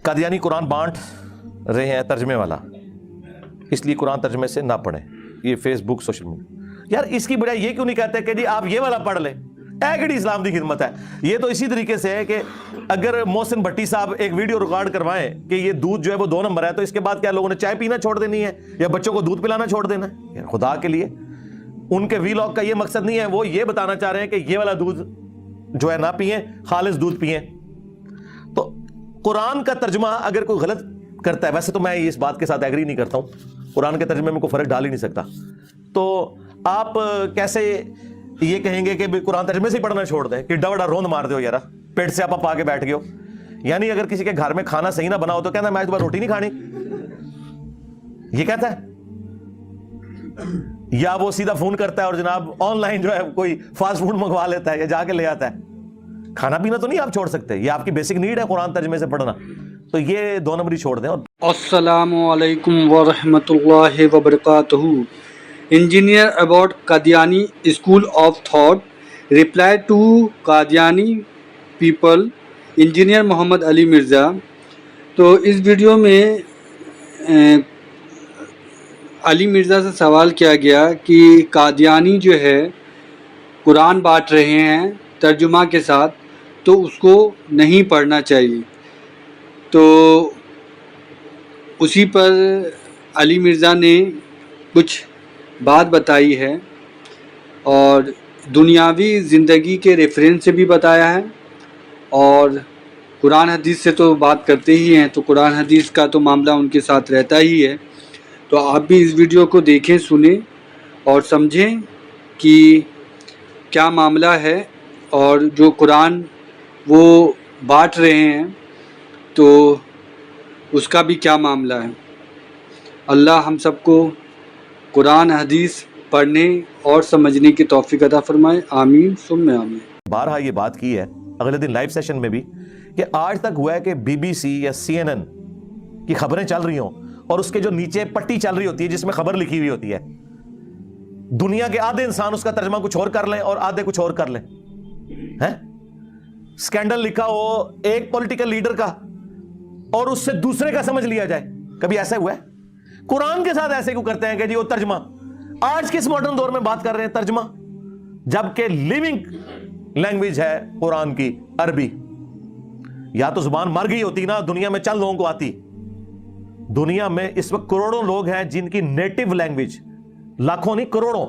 قادیانی قرآن بانٹ رہے ہیں ترجمے والا، اس لیے قرآن ترجمے سے نہ پڑھیں. یہ فیس بک سوشل میڈیا، یار اس کی بجائے یہ کیوں نہیں کہتے کہ جی آپ یہ والا پڑھ لیں؟ ایکڑی اسلام کی خدمت ہے. یہ تو اسی طریقے سے ہے کہ اگر محسن بھٹی صاحب ایک ویڈیو ریکارڈ کروائیں کہ یہ دودھ جو ہے وہ 2 نمبر ہے، تو اس کے بعد کیا لوگوں نے چائے پینا چھوڑ دینی ہے یا بچوں کو دودھ پلانا چھوڑ دینا ہے؟ یار خدا کے لیے، ان کے ویلاگ کا یہ مقصد نہیں ہے. وہ یہ بتانا چاہ رہے ہیں کہ یہ والا دودھ جو ہے نہ پئیں، خالص دودھ پئیں. تو قرآن کا ترجمہ اگر کوئی غلط کرتا ہے، ویسے تو میں اس بات کے ساتھ ایگری نہیں کرتا ہوں، قرآن کے ترجمے میں کوئی فرق ڈال ہی نہیں سکتا، تو آپ کیسے یہ کہیں گے کہ قرآن ترجمے سے ہی پڑھنا چھوڑ دیں کہ ڈوڑا روند مار دو یار، پیٹ سے آپ آ کے بیٹھ گئے ہو؟ یعنی اگر کسی کے گھر میں کھانا صحیح نہ بنا ہو تو کہنا میں دوبارہ روٹی نہیں کھانی، یہ کہتا ہے؟ یا وہ سیدھا فون کرتا ہے اور جناب آن لائن جو ہے کوئی فاسٹ فوڈ منگوا لیتا ہے یا جا کے لے آتا ہے؟ کھانا پینا تو نہیں آپ چھوڑ سکتے، یہ آپ کی بیسک نیڈ ہے قرآن ترجمے سے پڑھنا، تو یہ 2 نمبری چھوڑ دیں. السلام علیکم ورحمۃ اللہ وبرکاتہ. Engineer about Qadiani school of thought reply to Qadiani people engineer Muhammad Ali Mirza. تو اس ویڈیو میں علی مرزا سے سوال کیا گیا کہ قادیانی جو ہے قرآن بانٹ رہے ہیں ترجمہ کے ساتھ، تو اس کو نہیں پڑھنا چاہیے. تو اسی پر علی مرزا نے کچھ بات بتائی ہے اور دنیاوی زندگی کے ریفرنس سے بھی بتایا ہے، اور قرآن حدیث سے تو بات کرتے ہی ہیں، تو قرآن حدیث کا تو معاملہ ان کے ساتھ رہتا ہی ہے. تو آپ بھی اس ویڈیو کو دیکھیں، سنیں اور سمجھیں کہ کیا معاملہ ہے، اور جو قرآن وہ بانٹ رہے ہیں تو اس کا بھی کیا معاملہ ہے. اللہ ہم سب کو قرآن حدیث پڑھنے اور سمجھنے کی توفیق عطا فرمائے، آمین ثم آمین. بارہا یہ بات کی ہے اگلے دن لائیو سیشن میں بھی کہ آج تک ہوا ہے کہ BBC یا CNN کی خبریں چل رہی ہوں اور اس کے جو نیچے پٹی چل رہی ہوتی ہے جس میں خبر لکھی ہوئی ہوتی ہے، دنیا کے آدھے انسان اس کا ترجمہ کچھ اور کر لیں اور آدھے کچھ اور کر لیں. سکینڈل لکھا ہو ایک پولیٹیکل لیڈر کا اور اس سے دوسرے کا سمجھ لیا جائے، کبھی ایسا ہوا ہے؟ قرآن کے ساتھ ایسے کیوں کرتے ہیں کہ جی وہ ترجمہ، آج کس ماڈرن دور میں بات کر رہے ہیں ترجمہ، جبکہ لیونگ لینگویج ہے قرآن کی عربی. یا تو زبان مر گئی ہوتی نا، دنیا میں چند لوگوں کو آتی. دنیا میں اس وقت کروڑوں لوگ ہیں جن کی نیٹو لینگویج، لاکھوں نہیں کروڑوں،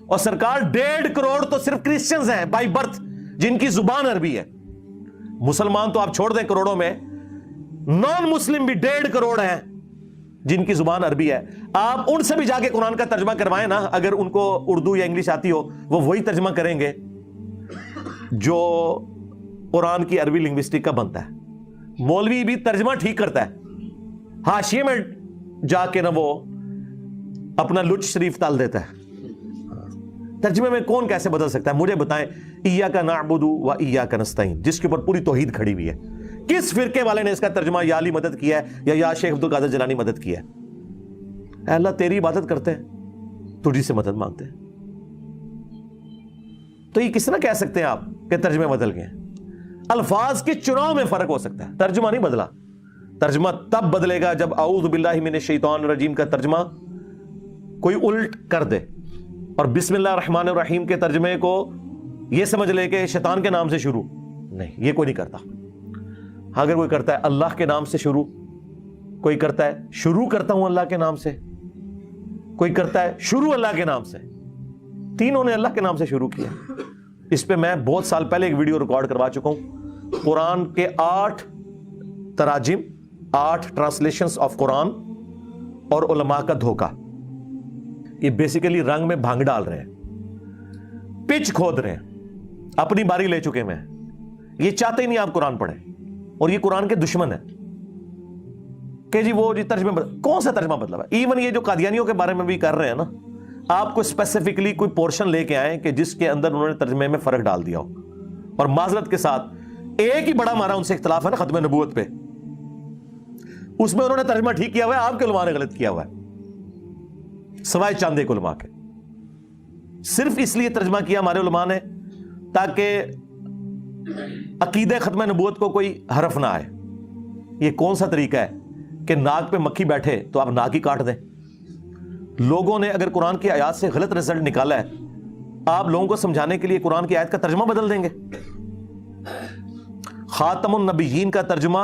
اور سرکار 1.5 کروڑ تو صرف کرسچنز ہیں بائی برتھ جن کی زبان عربی ہے. مسلمان تو آپ چھوڑ دیں کروڑوں میں، نان مسلم بھی 1.5 کروڑ ہیں جن کی زبان عربی ہے. آپ ان سے بھی جا کے قرآن کا ترجمہ کروائیں نا، اگر ان کو اردو یا انگلش آتی ہو وہ وہی ترجمہ کریں گے جو قرآن کی عربی لنگوسٹک کا بنتا ہے. مولوی بھی ترجمہ ٹھیک کرتا ہے، حاشیے میں جا کے نہ وہ اپنا لچ شریف تال دیتا ہے. ترجمے میں کون کیسے بدل سکتا ہے؟ مجھے بتائیں. ایاک نعبد و ایاک نستعین، جس کے اوپر پوری توحید کھڑی ہوئی ہے، کس فرقے والے نے اس کا ترجمہ یا علی مدد کیا ہے یا شیخ عبد القادر جیلانی مدد کیا ہے؟ اے اللہ تیری عبادت کرتے ہیں، تجھی سے مدد مانگتے ہیں. تو یہ کس طرح کہہ سکتے ہیں آپ کہ ترجمے بدل گئے؟ الفاظ کے چناؤ میں فرق ہو سکتا ہے، ترجمہ نہیں بدلا. ترجمہ تب بدلے گا جب اعوذ باللہ من الشیطان الرجیم کا ترجمہ کوئی الٹ کر دے اور بسم اللہ الرحمن الرحیم کے ترجمے کو یہ سمجھ لے کہ شیطان کے نام سے شروع. نہیں، یہ کوئی نہیں کرتا. اگر کوئی کرتا ہے اللہ کے نام سے شروع، کوئی کرتا ہے شروع کرتا ہوں اللہ کے نام سے، کوئی کرتا ہے شروع اللہ کے نام سے، تینوں نے اللہ کے نام سے شروع کیا. اس پہ میں بہت سال پہلے ایک ویڈیو ریکارڈ کروا چکا ہوں. قرآن کے 8 تراجم، 8 ٹرانسلیشنز آف قرآن اور علماء کا دھوکہ. یہ بیسیکلی رنگ میں بھانگ ڈال رہے ہیں، پچ کھود رہے ہیں، اپنی باری لے چکے ہیں. یہ چاہتے ہی نہیں آپ قرآن پڑھیں، اور یہ قرآن کے دشمن ہے کہ جی وہ ترجمہ کون سا ترجمہ بدلا ہے. ایون یہ جو قادیانیوں کے بارے میں بھی کر رہے ہیں نا، آپ کو اسپیسیفکلی کوئی پورشن لے کے آئیں کہ جس کے اندر انہوں نے ترجمے میں فرق ڈال دیا ہو. اور معذرت کے ساتھ ایک ہی بڑا ہمارا ان سے اختلاف ہے نا ختم نبوت پہ، اس میں انہوں نے ترجمہ ٹھیک کیا ہوا ہے، آپ کے علماء نے غلط کیا ہوا ہے، سوائے چاند ایک علماء کے. صرف اس لیے ترجمہ کیا ہمارے علماء نے تاکہ عقیدہ ختم نبوت کو کوئی حرف نہ آئے. یہ کون سا طریقہ ہے کہ ناک پہ مکھی بیٹھے تو آپ ناک ہی کاٹ دیں؟ لوگوں نے اگر قرآن کی آیات سے غلط رزلٹ نکالا ہے، آپ لوگوں کو سمجھانے کے لیے قرآن کی آیت کا ترجمہ بدل دیں گے؟ خاتم النبیین کا ترجمہ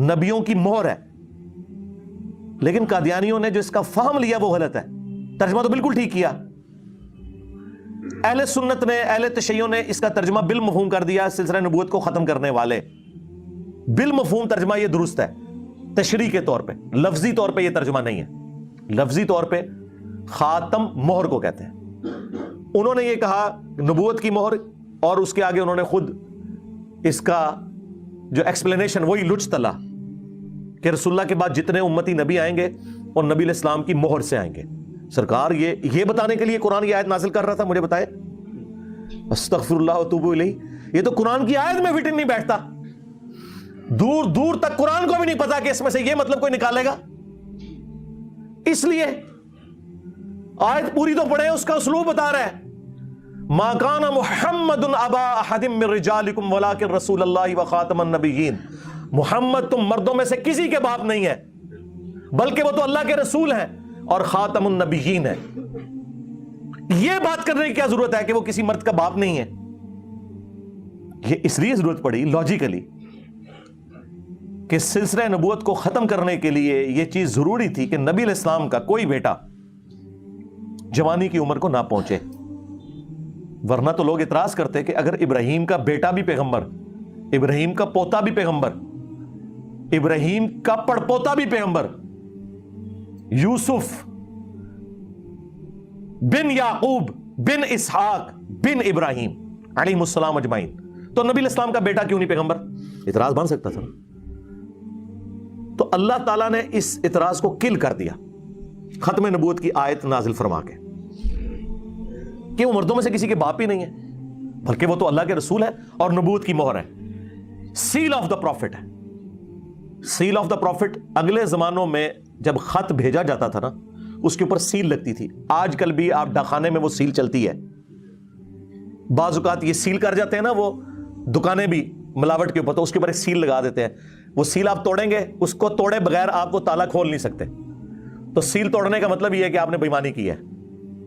نبیوں کی مہر ہے، لیکن قادیانیوں نے جو اس کا فہم لیا وہ غلط ہے، ترجمہ تو بالکل ٹھیک کیا۔ اہل سنت نے، اہل تشیع نے اس کا ترجمہ بالمفہوم کر دیا، سلسلہ نبوت کو ختم کرنے والے۔ بالمفہوم ترجمہ یہ درست ہے، تشریح کے طور پہ، لفظی طور پہ یہ ترجمہ نہیں ہے۔ لفظی طور پہ خاتم مہر کو کہتے ہیں۔ انہوں نے یہ کہا نبوت کی مہر، اور اس کے آگے انہوں نے خود اس کا جو ایکسپلینیشن وہی لچ تلا کہ رسول اللہ کے بعد جتنے امتی نبی آئیں گے اور نبی علیہ السلام کی مہر سے آئیں گے۔ سرکار یہ بتانے کے لیے قرآن کی آیت نازل کر رہا تھا، مجھے بتائے۔ استغفر اللہ واتوب الیہ، یہ تو قرآن کی آیت میں فٹ نہیں بیٹھتا، دور دور تک قرآن کو بھی نہیں پتا کہ اس میں سے یہ مطلب کوئی نکالے گا۔ اس لیے آیت پوری تو پڑھے، اس کا اسلوب بتا رہا ہے، ما کان محمد ابا احد من رجالکم ولکن رسول اللہ وخاتم النبیین۔ محمد تم مردوں میں سے کسی کے باپ نہیں ہے، بلکہ وہ تو اللہ کے رسول ہیں اور خاتم النبیین ہے۔ یہ بات کرنے کی کیا ضرورت ہے کہ وہ کسی مرد کا باپ نہیں ہے؟ یہ اس لیے ضرورت پڑی لاجیکلی کہ سلسلہ نبوت کو ختم کرنے کے لیے یہ چیز ضروری تھی کہ نبی علیہ السلام کا کوئی بیٹا جوانی کی عمر کو نہ پہنچے، ورنہ تو لوگ اعتراض کرتے کہ اگر ابراہیم کا بیٹا بھی پیغمبر، ابراہیم کا پوتا بھی پیغمبر، ابراہیم کا پڑپوتا بھی پیغمبر، یوسف بن یعقوب بن اسحاق بن ابراہیم علیہ السلام اجمعین، تو نبی علیہ السلام کا بیٹا کیوں نہیں پیغمبر؟ اعتراض بن سکتا تھا۔ تو اللہ تعالیٰ نے اس اعتراض کو کل کر دیا ختم نبوت کی آیت نازل فرما کے کہ وہ مردوں میں سے کسی کے باپ ہی نہیں ہے، بلکہ وہ تو اللہ کے رسول ہے اور نبوت کی مہر ہے، سیل آف دا پروفٹ ہے۔ سیل آف دا پروفٹ اگلے زمانوں میں جب خط بھیجا جاتا تھا نا، اس کے اوپر سیل لگتی تھی۔ آج کل بھی آپ ڈاکخانے میں وہ سیل چلتی ہے، بعض اوقات یہ سیل کر جاتے ہیں نا وہ دکانیں بھی ملاوٹ کے اوپر، تو اس کے اوپر ایک سیل لگا دیتے ہیں۔ وہ سیل آپ توڑیں گے، اس کو توڑے بغیر آپ وہ تالا کھول نہیں سکتے۔ تو سیل توڑنے کا مطلب یہ ہے کہ آپ نے بے ایمانی کی ہے۔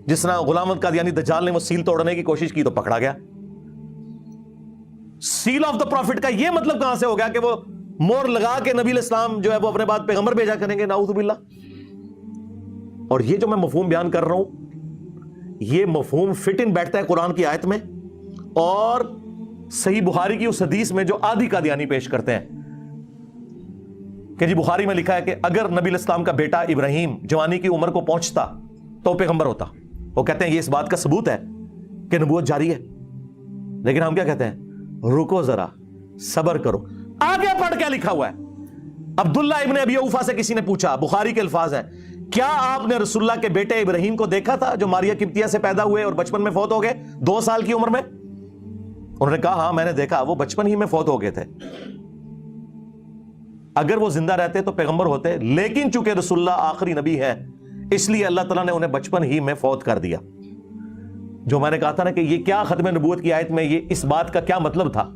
جس طرح غلام احمد قادیانی دجال نے وہ سیل توڑنے کی کوشش کی تو پکڑا گیا۔ سیل آف دا پروفٹ کا یہ مطلب کہاں سے ہو گیا کہ وہ مور لگا کے نبی علیہ السلام جو ہے وہ اپنے بعد پیغمبر بھیجا کریں گے؟ نعوذ باللہ۔ اور یہ جو میں مفہوم بیان کر رہا ہوں، یہ مفہوم فٹ ان بیٹھتا ہے قرآن کی آیت میں اور صحیح بخاری کی اس حدیث میں جو آدھی قادیانی پیش کرتے ہیں کہ جی بخاری میں لکھا ہے کہ اگر نبی علیہ السلام کا بیٹا ابراہیم جوانی کی عمر کو پہنچتا تو پیغمبر ہوتا۔ وہ کہتے ہیں یہ اس بات کا ثبوت ہے کہ نبوت جاری ہے، لیکن ہم کیا کہتے ہیں؟ رکو ذرا، صبر کرو، آگے پڑھ کیا لکھا ہوا ہے۔ عبداللہ ابن ابی اوفا سے کسی نے پوچھا، بخاری کے الفاظ ہیں، کیا آپ نے رسول اللہ کے بیٹے ابراہیم کو دیکھا تھا جو ماریا قبطیہ سے پیدا ہوئے اور بچپن میں فوت ہو گئے 2 سال کی عمر میں؟ انہوں نے کہا ہاں میں نے دیکھا، وہ بچپن ہی میں فوت ہو گئے تھے۔ اگر وہ زندہ رہتے تو پیغمبر ہوتے، لیکن چونکہ رسول اللہ آخری نبی ہے اس لیے اللہ تعالیٰ نے انہیں بچپن ہی میں فوت کر دیا۔ جو میں نے کہا تھا نا کہ یہ کیا ختم نبوت کی آیت میں یہ اس بات کا کیا مطلب تھا؟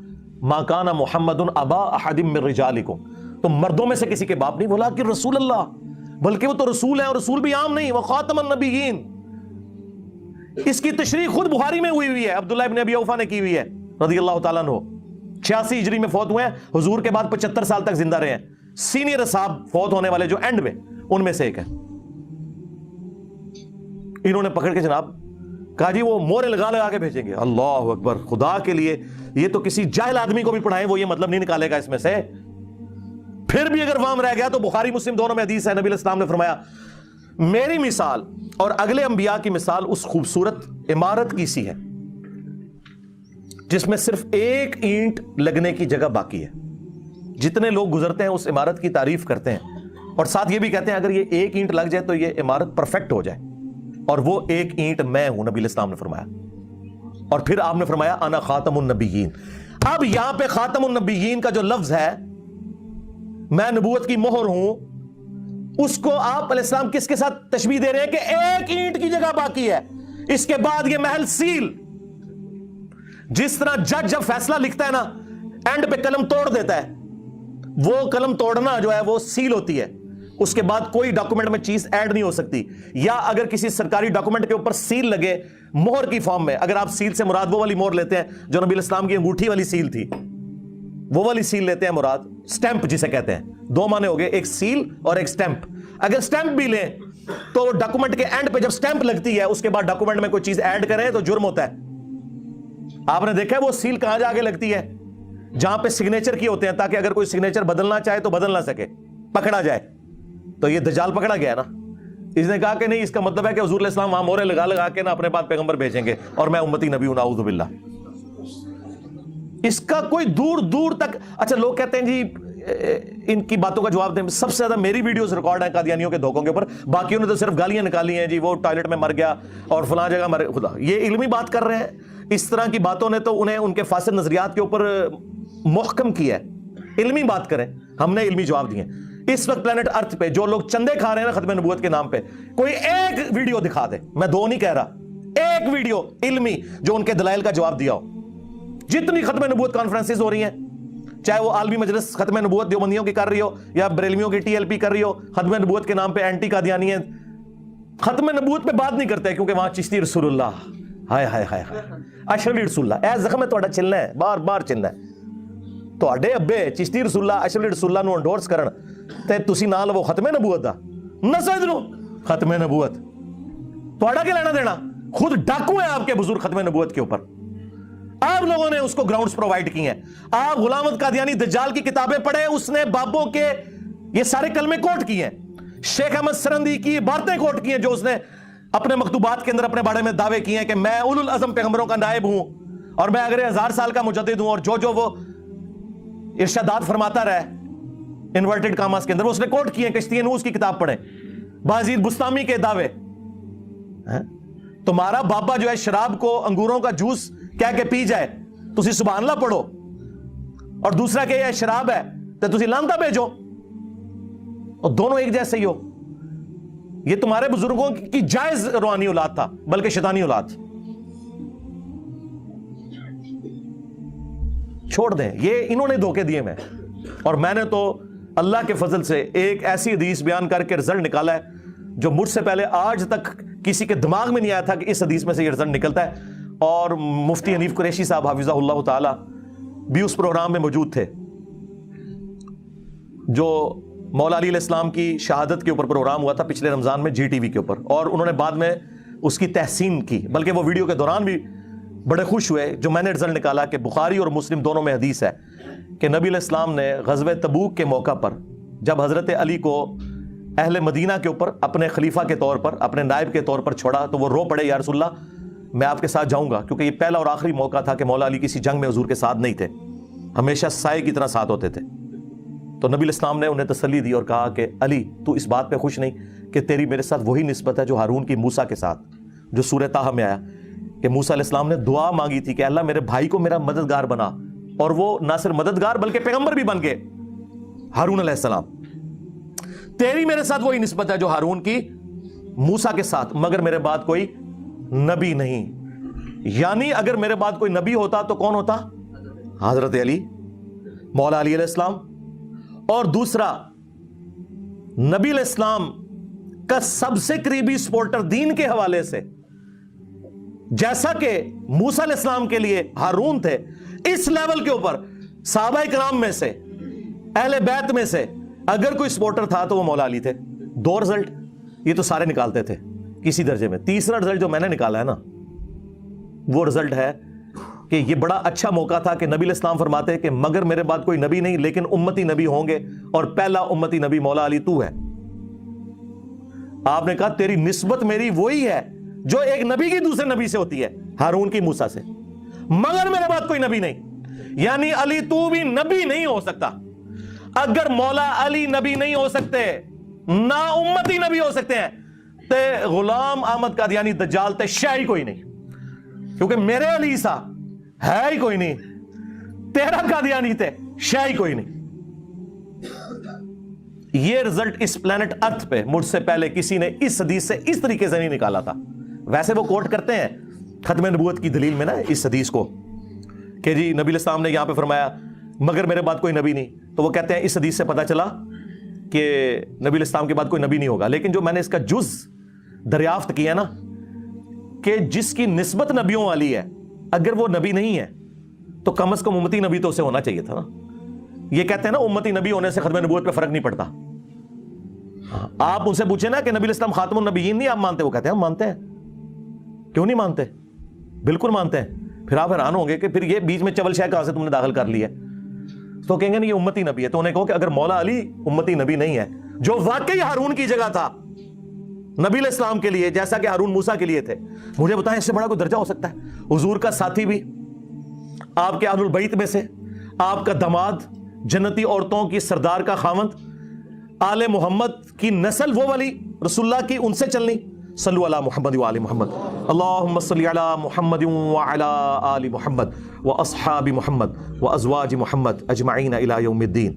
ما کان محمد ابا احد من رجالکم، تو مردوں میں سے کسی کے باپ نہیں، بولا کہ رسول اللہ، بلکہ وہ تو رسول ہے، اور رسول بھی عام نہیں، وہ خاتم النبیین۔ اس کی تشریح خود بخاری میں ہوئی ہے، عبداللہ ابن ابی اوفا نے کی ہوئی ہے رضی اللہ تعالیٰ عنہ۔ 86 ہجری میں فوت ہوئے ہیں، حضور کے بعد 75 سال تک زندہ رہے ہیں، سینئر صاحب فوت ہونے والے جو اینڈ میں ان میں سے ایک ہے۔ انہوں نے پکڑ کے جناب کہا جی وہ مورے لگا لگا کے بھیجیں گے۔ اللہ اکبر، خدا کے لیے یہ تو کسی جاہل آدمی کو بھی پڑھائیں وہ یہ مطلب نہیں نکالے گا اس میں سے۔ پھر بھی اگر وام رہ گیا تو بخاری مسلم دونوں میں حدیث ہے، نبی علیہ السلام نے فرمایا میری مثال اور اگلے انبیاء کی مثال اس خوبصورت عمارت کی سی ہے جس میں صرف ایک اینٹ لگنے کی جگہ باقی ہے۔ جتنے لوگ گزرتے ہیں اس عمارت کی تعریف کرتے ہیں اور ساتھ یہ بھی کہتے ہیں اگر یہ ایک اینٹ لگ جائے تو یہ عمارت پرفیکٹ ہو جائے، اور وہ ایک اینٹ میں ہوں، نبی علیہ السلام نے فرمایا۔ اور پھر آپ نے فرمایا انا خاتم النبیین۔ اب یہاں پہ خاتم النبیین کا جو لفظ ہے، میں نبوت کی مہر ہوں، اس کو آپ علیہ السلام کس کے ساتھ تشبیہ دے رہے ہیں کہ ایک اینٹ کی جگہ باقی ہے، اس کے بعد یہ محل سیل۔ جس طرح جج جب فیصلہ لکھتا ہے نا، اینڈ پہ قلم توڑ دیتا ہے، وہ قلم توڑنا جو ہے وہ سیل ہوتی ہے, اس کے بعد کوئی ڈاکومنٹ میں چیز ایڈ نہیں ہو سکتی. یا اگر کسی سرکاری ڈاکومنٹ کے اوپر سیل لگے مہر کی فارم میں, اگر آپ سیل سے مراد وہ والی مہر لیتے ہیں جو نبی الاسلام کی انگوٹھی والی سیل تھی, وہ والی سیل لیتے ہیں مراد, سٹیمپ جسے کہتے ہیں, دو معنی ہو گئے, ایک سیل اور ایک سٹیمپ. اگر سٹیمپ بھی لیں تو ڈاکومنٹ کے اینڈ پہ جب سٹیمپ لگتی ہے اس کے بعد ڈاکومنٹ میں کوئی چیز ایڈ کریں تو جرم ہوتا ہے. آپ نے دیکھا ہے وہ سیل کہاں جا کے لگتی ہے؟ جہاں پہ سگنیچر کی ہوتے ہیں, تاکہ اگر کوئی سگنیچر بدلنا چاہے تو بدل نہ سکے, پکڑا جائے. تو یہ دجال پکڑا گیا نا, اس نے کہا کہ نہیں, اس کا مطلب ہے کہ حضور علیہ السلام وہاں مورے لگا لگا کے نا اپنے بعد پیغمبر بھیجیں گے اور میں امتی نبی ہوں, نعوذ باللہ. اس کا کوئی دور دور تک. اچھا لوگ کہتے ہیں جی ان کی باتوں کا جواب دیں. سب سے زیادہ میری ویڈیوز ریکارڈ ہیں قادیانیوں کے دھوکوں کے اوپر, باقیوں نے تو صرف گالیاں نکالی ہیں جی, وہ ٹوائلٹ میں مر گیا اور فلاں جگہ مر. خدا یہ علمی بات کر رہے ہیں, اس طرح کی باتوں نے تو انہیں ان کے فاسد نظریات کے اوپر محکم کیا ہے. علمی بات کریں, ہم نے علمی جواب دیے. اس وقت پلانٹ ارتھ پہ جو لوگ چندے کھا رہے ہیں نا ختم نبوت کے نام پہ, کوئی ایک ویڈیو دکھا دے, میں دو نہیں کہہ رہا, ایک ویڈیو علمی جو ان کے دلائل کا جواب دیا ہو. جتنی ختم نبوت کانفرنسز ہو رہی ہیں, چاہے وہ عالمی مجلس ختم نبوت دیوبندیوں کی کر رہی ہو یا بریلویوں کی TLP کر رہی ہو, ختم نبوت کے نام پہ اینٹی قادیانی ہیں. ختم نبوت پہ بات نہیں کرتے کیونکہ وہاں چشتی رسول اللہ, ہائے ہائے ہائے اشرفی رسول اللہ, اے زخم ہے تہاڈا چلنا ہے, بار بار چلنا ہے. تہاڈے ابے چشتی رسول اللہ اشرفی رسول اللہ نو انڈورس کرن تے تسی نہ لو ختم نبوت دا, نہ سمجھو ختم نبوت تہاڈا کیا لینا دینا؟ خود ڈاکو ہیں آپ کے بزرگ ختم نبوت کے اوپر, آپ لوگوں نے اس کو گراؤنڈز پرووائڈ کی ہیں. آپ غلام احمد قادیانی دجال کی کتابیں پڑھیں, اس نے بابوں کے یہ سارے کلمے کوٹ کیے ہیں, شیخ احمد سرندی کی عبارتیں کوٹ کی ہیں جو اس نے اپنے مکتوبات کے اندر اپنے بارے میں دعوے کیے ہیں کہ میں اولو العزم پیغمبروں کا نائب ہوں اور میں اگر 1000 سال کا مجدد ہوں, اور جو وہ ارشادات فرماتا رہے انورٹڈ کاماس کے اندر وہ اس نے کوٹ کیے ہیں. کشتی نوح کی کتاب پڑھیں, بازید بستامی کے دعوے. تمہارا بابا جو ہے شراب کو انگوروں کا جوس کہہ کے پی جائے, تسی سبحان اللہ پڑھو, اور دوسرا کہ یہ شراب ہے تو تسی لانتا بھیجو, اور دونوں ایک جیسے ہی ہو. یہ تمہارے بزرگوں کی جائز روحانی اولاد تھا بلکہ شیطانی اولاد. چھوڑ دیں, یہ انہوں نے دھوکے دیے میں, اور میں نے تو اللہ کے فضل سے ایک ایسی حدیث بیان کر کے رزلٹ نکالا ہے جو مجھ سے پہلے آج تک کسی کے دماغ میں نہیں آیا تھا کہ اس حدیث میں سے یہ رزلٹ نکلتا ہے. اور مفتی حنیف قریشی صاحب حفظہ اللہ تعالی بھی اس پروگرام میں موجود تھے جو مولا علی علیہ السلام کی شہادت کے اوپر پروگرام ہوا تھا پچھلے رمضان میں GTV کے اوپر, اور انہوں نے بعد میں اس کی تحسین کی, بلکہ وہ ویڈیو کے دوران بھی بڑے خوش ہوئے جو میں نے رزلٹ نکالا کہ بخاری اور مسلم دونوں میں حدیث ہے کہ نبی علیہ السلام نے غزوہ تبوک کے موقع پر جب حضرت علی کو اہل مدینہ کے اوپر اپنے خلیفہ کے طور پر, اپنے نائب کے طور پر چھوڑا تو وہ رو پڑے, یا رسول اللہ میں آپ کے ساتھ جاؤں گا, کیونکہ یہ پہلا اور آخری موقع تھا کہ مولا علی کسی جنگ میں حضور کے ساتھ نہیں تھے, ہمیشہ سائے کی طرح ساتھ ہوتے تھے. تو نبی الاسلام نے انہیں تسلی دی اور کہا کہ علی تو اس بات پہ خوش نہیں کہ تیری میرے ساتھ وہی نسبت ہے جو ہارون کی موسیٰ کے ساتھ, جو سورہ طٰہٰ میں آیا کہ موسیٰ علیہ السلام نے دعا مانگی تھی کہ اللہ میرے بھائی کو میرا مددگار بنا, اور وہ نہ صرف مددگار بلکہ پیغمبر بھی بن گئے ہارون علیہ السلام. تیری میرے ساتھ وہی نسبت ہے جو ہارون کی موسیٰ کے ساتھ, مگر میرے بعد کوئی نبی نہیں. یعنی اگر میرے بعد کوئی نبی ہوتا تو کون ہوتا؟ حضرت علی, مولا علی علیہ السلام. اور دوسرا, نبی علیہ السلام کا سب سے قریبی سپورٹر دین کے حوالے سے جیسا کہ موسیٰ علیہ السلام کے لیے ہارون تھے, اس لیول کے اوپر صحابہ کرام میں سے اہل بیت میں سے اگر کوئی سپورٹر تھا تو وہ مولا علی تھے. 2 رزلٹ یہ تو سارے نکالتے تھے کسی درجے میں. تیسرا رزلٹ جو میں نے نکالا ہے نا, وہ رزلٹ ہے کہ یہ بڑا اچھا موقع تھا کہ نبی علیہ السلام فرماتے کہ مگر میرے بعد کوئی نبی نہیں لیکن امتی نبی ہوں گے, اور پہلا امتی نبی مولا علی تو ہے. آپ نے کہا تیری نسبت میری وہی ہے جو ایک نبی کی دوسرے نبی سے ہوتی ہے, ہارون کی موسیٰ سے, مگر میرے بعد کوئی نبی نہیں. یعنی علی تو بھی نبی نہیں ہو سکتا. اگر مولا علی نبی نہیں ہو سکتے, نہ امتی نبی ہو سکتے ہیں, تے غلام احمد قادیانی دجال تے شے ہی کوئی نہیں, کیونکہ میرے علی سا ہے ہی کوئی نہیں, تیرا قادیانی تے شے ہی کوئی نہیں. یہ رزلٹ اس پلانٹ ارتھ پہ مجھ سے پہلے کسی نے اس حدیث سے اس طریقے سے نہیں نکالا تھا. ویسے وہ کوٹ کرتے ہیں ختم نبوت کی دلیل میں نا اس حدیث کو کہ جی نبی علیہ السلام نے یہاں پہ فرمایا مگر میرے بعد کوئی نبی نہیں. تو وہ کہتے ہیں اس حدیث سے پتہ چلا کہ نبی علیہ السلام کے بعد کوئی نبی نہیں ہوگا. لیکن جو میں نے اس کا جز دریافت کیا نا کہ جس کی نسبت نبیوں والی ہے اگر وہ نبی نہیں ہے تو کم از کم امتی نبی تو اسے ہونا چاہیے تھا نا. یہ کہتے ہیں نا امتی نبی ہونے سے ختم نبوت پہ فرق نہیں پڑتا. آپ ان سے پوچھیں نا کہ نبی علیہ السلام خاتم النبیین نہیں آپ مانتے؟ وہ کہتے ہیں ہم مانتے ہیں. کیوں نہیں مانتے؟ بالکل مانتے ہیں. پھر آپ حیران ہوں گے کہ پھر یہ بیچ میں چول شے کہاں سے تم نے داخل کر لی ہے. تو کہیں گے نہیں یہ امتی نبی ہے. تو انہیں کہو کہ اگر مولا علی امتی نبی نہیں ہے جو واقعی ہارون کی جگہ تھا نبی علیہ السلام کے لیے جیسا کہ ہارون موسیٰ کے لیے تھے, مجھے بتائیں اس سے بڑا کوئی درجہ ہو سکتا ہے؟ حضور کا ساتھی بھی, آپ کے اہل البیت میں سے, آپ کا داماد, جنتی عورتوں کی سردار کا خاوند, آل محمد کی نسل وہ والی رسول اللہ کی, ان سے چلنی. صلو علی محمد و آل محمد. اللہم صلی علی محمد و علی آل محمد و اصحاب محمد و ازواج محمد اجمعین الی یوم الدین.